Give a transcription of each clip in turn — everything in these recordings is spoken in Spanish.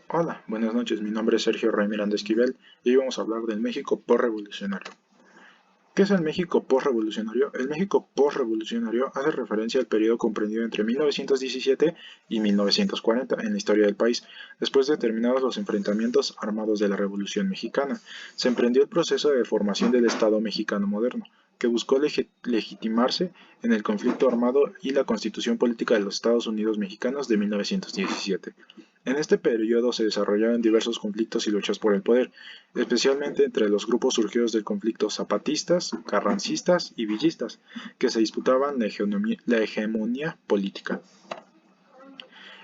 Hola, buenas noches, mi nombre es Sergio Rey Miranda Esquivel y hoy vamos a hablar del México postrevolucionario. ¿Qué es el México postrevolucionario? El México postrevolucionario hace referencia al periodo comprendido entre 1917 y 1940 en la historia del país. Después de terminados los enfrentamientos armados de la Revolución Mexicana, se emprendió el proceso de formación del Estado mexicano moderno, que buscó legitimarse en el conflicto armado y la Constitución Política de los Estados Unidos Mexicanos de 1917. En este periodo se desarrollaron diversos conflictos y luchas por el poder, especialmente entre los grupos surgidos del conflicto zapatistas, carrancistas y villistas, que se disputaban la hegemonía política.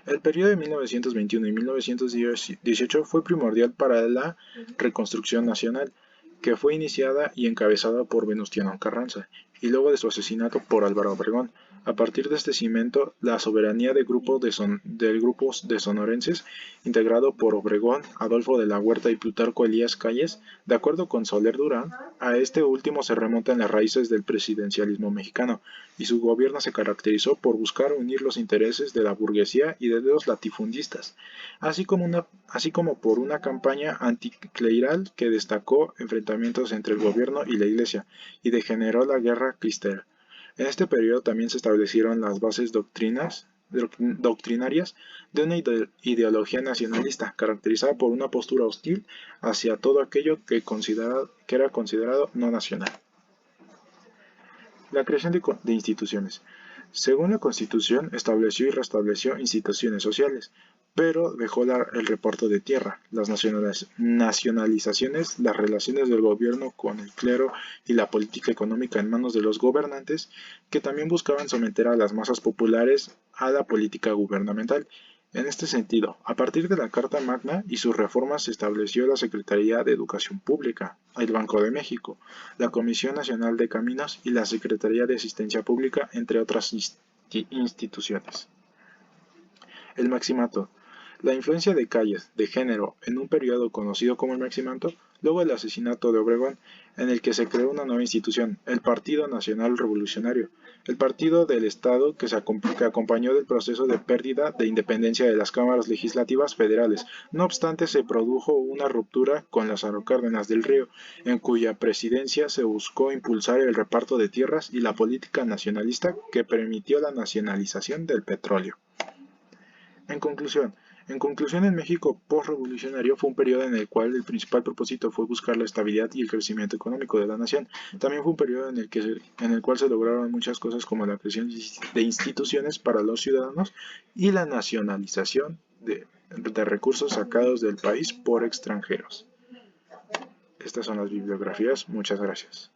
El periodo de 1921 y 1918 fue primordial para la reconstrucción nacional, que fue iniciada y encabezada por Venustiano Carranza, y luego de su asesinato por Álvaro Obregón. A partir de este cimiento, la soberanía de grupos de sonorenses, integrado por Obregón, Adolfo de la Huerta y Plutarco Elías Calles, de acuerdo con Soler Durán, a este último se remontan las raíces del presidencialismo mexicano, y su gobierno se caracterizó por buscar unir los intereses de la burguesía y de los latifundistas, así como por una campaña anticlerical que destacó enfrentamientos entre el gobierno y la iglesia, y degeneró la guerra cristera. En este periodo también se establecieron las bases doctrinarias de una ideología nacionalista, caracterizada por una postura hostil hacia todo aquello que era considerado no nacional. La creación de instituciones. Según la Constitución, estableció y restableció instituciones sociales, pero dejó el reparto de tierra, las nacionalizaciones, las relaciones del gobierno con el clero y la política económica en manos de los gobernantes, que también buscaban someter a las masas populares a la política gubernamental. En este sentido, a partir de la Carta Magna y sus reformas se estableció la Secretaría de Educación Pública, el Banco de México, la Comisión Nacional de Caminos y la Secretaría de Asistencia Pública, entre otras instituciones. El Maximato. La influencia de Calles, de género, en un periodo conocido como el Maximato, luego el asesinato de Obregón, en el que se creó una nueva institución, el Partido Nacional Revolucionario, el partido del Estado que acompañó del proceso de pérdida de independencia de las cámaras legislativas federales. No obstante, se produjo una ruptura con Lázaro Cárdenas del Río, en cuya presidencia se buscó impulsar el reparto de tierras y la política nacionalista que permitió la nacionalización del petróleo. En conclusión, el México postrevolucionario fue un periodo en el cual el principal propósito fue buscar la estabilidad y el crecimiento económico de la nación. También fue un periodo en el cual se lograron muchas cosas como la creación de instituciones para los ciudadanos y la nacionalización de recursos sacados del país por extranjeros. Estas son las bibliografías. Muchas gracias.